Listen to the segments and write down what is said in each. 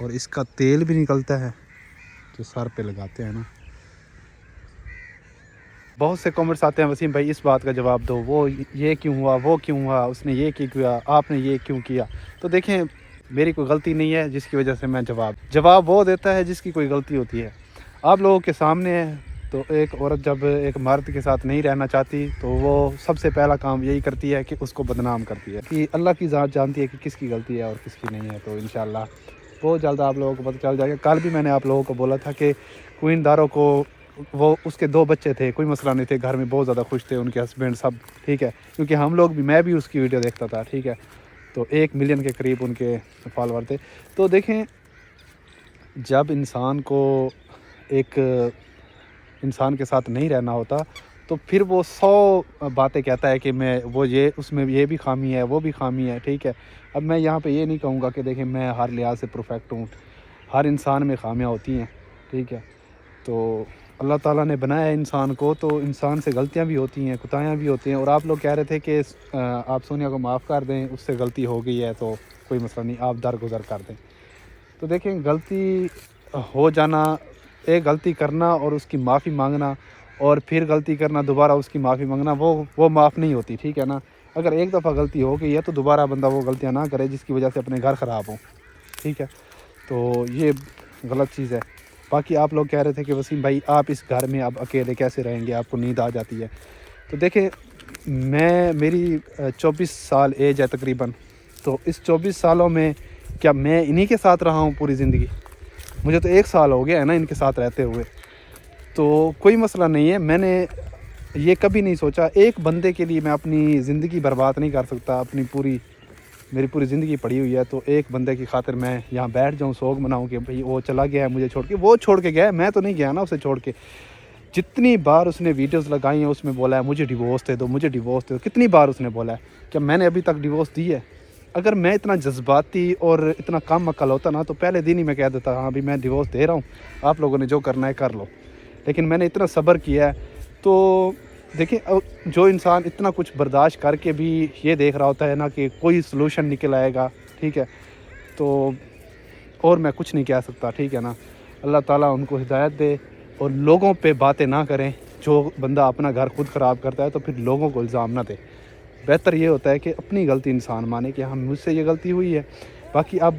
اور اس کا تیل بھی نکلتا ہے جو سر پہ لگاتے ہیں نا. بہت سے کامنٹس آتے ہیں وسیم بھائی اس بات کا جواب دو, وہ یہ کیوں ہوا, وہ کیوں ہوا, اس نے یہ کیا, آپ نے یہ کیوں کیا. تو دیکھیں میری کوئی غلطی نہیں ہے جس کی وجہ سے میں جواب وہ دیتا ہے جس کی کوئی غلطی ہوتی ہے. آپ لوگوں کے سامنے ہے. تو ایک عورت جب ایک مرد کے ساتھ نہیں رہنا چاہتی تو وہ سب سے پہلا کام یہی کرتی ہے کہ اس کو بدنام کرتی ہے. کہ اللہ کی ذات جانتی ہے کہ کس کی غلطی ہے اور کس کی نہیں ہے. تو انشاءاللہ بہت جلد آپ لوگوں کو پتہ چل جائے گا. کل بھی میں نے آپ لوگوں کو بولا تھا کہ کوئن دارو کو وہ اس کے 2 بچے تھے, کوئی مسئلہ نہیں تھے, گھر میں بہت زیادہ خوش تھے ان کے ہسبینڈ سب, ٹھیک ہے, کیونکہ ہم لوگ بھی, میں بھی اس کی ویڈیو دیکھتا تھا, ٹھیک ہے. تو 1 ملین کے قریب ان کے فالوور تھے. تو دیکھیں جب انسان کو ایک انسان کے ساتھ نہیں رہنا ہوتا تو پھر وہ 100 باتیں کہتا ہے کہ میں وہ یہ اس میں یہ بھی خامی ہے, وہ بھی خامی ہے, ٹھیک ہے. اب میں یہاں پہ یہ نہیں کہوں گا کہ دیکھیں میں ہر لحاظ سے پرفیکٹ ہوں, ہر انسان میں خامیاں ہوتی ہیں, ٹھیک ہے. تو اللہ تعالیٰ نے بنایا ہے انسان کو, تو انسان سے غلطیاں بھی ہوتی ہیں, کوتاہیاں بھی ہوتی ہیں. اور آپ لوگ کہہ رہے تھے کہ آپ سونیا کو معاف کر دیں, اس سے غلطی ہو گئی ہے تو کوئی مسئلہ نہیں, آپ درگزر کر دیں. تو دیکھیں غلطی ہو جانا, ایک غلطی کرنا اور اس کی معافی مانگنا اور پھر غلطی کرنا, دوبارہ اس کی معافی مانگنا, وہ معاف نہیں ہوتی, ٹھیک ہے نا. اگر ایک دفعہ غلطی ہو گئی ہے تو دوبارہ بندہ وہ غلطیاں نہ کرے جس کی وجہ سے اپنے گھر خراب ہوں, ٹھیک ہے. تو یہ غلط چیز ہے. باقی آپ لوگ کہہ رہے تھے کہ وسیم بھائی آپ اس گھر میں اب اکیلے کیسے رہیں گے, آپ کو نیند آ جاتی ہے. تو دیکھیں میری 24 سال ایج ہے تقریباً. تو اس 24 سالوں میں کیا میں انہی کے ساتھ رہا ہوں پوری زندگی؟ مجھے تو 1 سال ہو گیا ہے نا ان کے ساتھ رہتے ہوئے. تو کوئی مسئلہ نہیں ہے, میں نے یہ کبھی نہیں سوچا ایک بندے کے لیے میں اپنی زندگی برباد نہیں کر سکتا. میری پوری زندگی پڑی ہوئی ہے, تو ایک بندے کی خاطر میں یہاں بیٹھ جاؤں, سوگ مناؤں کہ بھئی وہ چلا گیا ہے مجھے چھوڑ کے. وہ چھوڑ کے گیا ہے, میں تو نہیں گیا نا اسے چھوڑ کے. جتنی بار اس نے ویڈیوز لگائی ہیں اس میں بولا ہے مجھے ڈیورس دے دو, مجھے ڈیورس دے دو. کتنی بار اس نے بولا ہے, کیا میں نے ابھی تک ڈیورس دی ہے؟ اگر میں اتنا جذباتی اور اتنا کم عقل ہوتا نا تو پہلے دن ہی میں کہہ دیتا ہاں بھی میں ڈیورس دے رہا ہوں, آپ لوگوں نے جو کرنا ہے کر لو. لیکن میں نے اتنا صبر کیا ہے. تو دیکھیں جو انسان اتنا کچھ برداشت کر کے بھی یہ دیکھ رہا ہوتا ہے نا کہ کوئی سلوشن نکل آئے گا, ٹھیک ہے, تو اور میں کچھ نہیں کہہ سکتا, ٹھیک ہے نا. اللہ تعالیٰ ان کو ہدایت دے اور لوگوں پہ باتیں نہ کریں. جو بندہ اپنا گھر خود خراب کرتا ہے تو پھر لوگوں کو الزام نہ دے. بہتر یہ ہوتا ہے کہ اپنی غلطی انسان مانے کہ ہاں مجھ سے یہ غلطی ہوئی ہے. باقی اب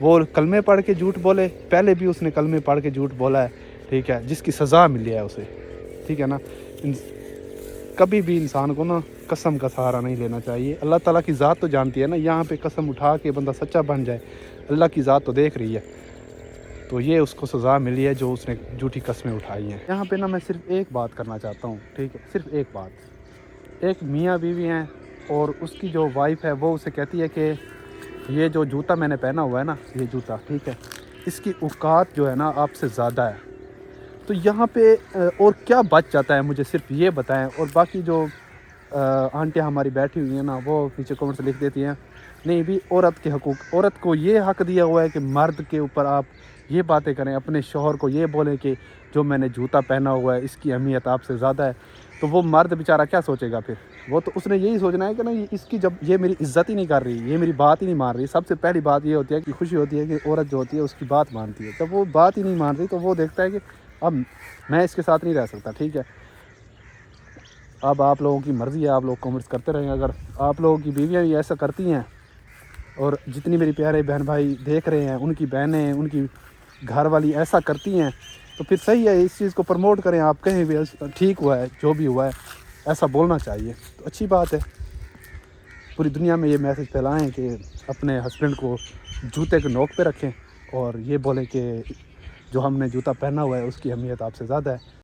وہ کلمے پڑھ کے جھوٹ بولے, پہلے بھی اس نے کلمے پڑھ کے جھوٹ بولا ہے, ٹھیک ہے, جس کی سزا ملی ہے اسے, ٹھیک ہے نا. کبھی بھی انسان کو نا قسم کا سہارا نہیں لینا چاہیے. اللہ تعالیٰ کی ذات تو جانتی ہے نا, یہاں پہ قسم اٹھا کے بندہ سچا بن جائے, اللہ کی ذات تو دیکھ رہی ہے. تو یہ اس کو سزا ملی ہے جو اس نے جھوٹی قسمیں اٹھائی ہیں. یہاں پہ نا میں صرف ایک بات کرنا چاہتا ہوں, ٹھیک ہے, صرف ایک بات. ایک میاں بیوی ہیں اور اس کی جو وائف ہے وہ اسے کہتی ہے کہ یہ جو جوتا میں نے پہنا ہوا ہے نا, یہ جوتا, ٹھیک ہے, اس کی اوقات جو ہے نا آپ سے زیادہ ہے. تو یہاں پہ اور کیا بچ جاتا ہے مجھے صرف یہ بتائیں. اور باقی جو آنٹیاں ہماری بیٹھی ہوئی ہیں نا وہ پیچھے کمنٹس لکھ دیتی ہیں نہیں بھی عورت کے حقوق, عورت کو یہ حق دیا ہوا ہے کہ مرد کے اوپر آپ یہ باتیں کریں, اپنے شوہر کو یہ بولیں کہ جو میں نے جوتا پہنا ہوا ہے اس کی اہمیت آپ سے زیادہ ہے. تو وہ مرد بیچارہ کیا سوچے گا پھر؟ وہ تو اس نے یہی سوچنا ہے کہ نہیں اس کی جب یہ میری عزت ہی نہیں کر رہی, یہ میری بات ہی نہیں مان رہی. سب سے پہلی بات یہ ہوتی ہے کہ خوشی ہوتی ہے کہ عورت جو ہوتی ہے اس کی بات مانتی ہے. جب وہ بات ہی نہیں مان رہی تو وہ دیکھتا ہے کہ اب میں اس کے ساتھ نہیں رہ سکتا, ٹھیک ہے. اب آپ لوگوں کی مرضی ہے, آپ لوگ کامنٹس کرتے رہیں. اگر آپ لوگوں کی بیویاں بھی ایسا کرتی ہیں اور جتنی میری پیارے بہن بھائی دیکھ رہے ہیں ان کی بہنیں, ان کی گھر والی ایسا کرتی ہیں تو پھر صحیح ہے, اس چیز کو پروموٹ کریں. آپ کہیں بھی ٹھیک ہوا ہے, جو بھی ہوا ہے ایسا بولنا چاہیے, تو اچھی بات ہے. پوری دنیا میں یہ میسج پھیلائیں کہ اپنے ہسبینڈ کو جوتے کے نوک پہ رکھیں اور یہ بولیں کہ جو ہم نے جوتا پہنا ہوا ہے اس کی اہمیت آپ سے زیادہ ہے.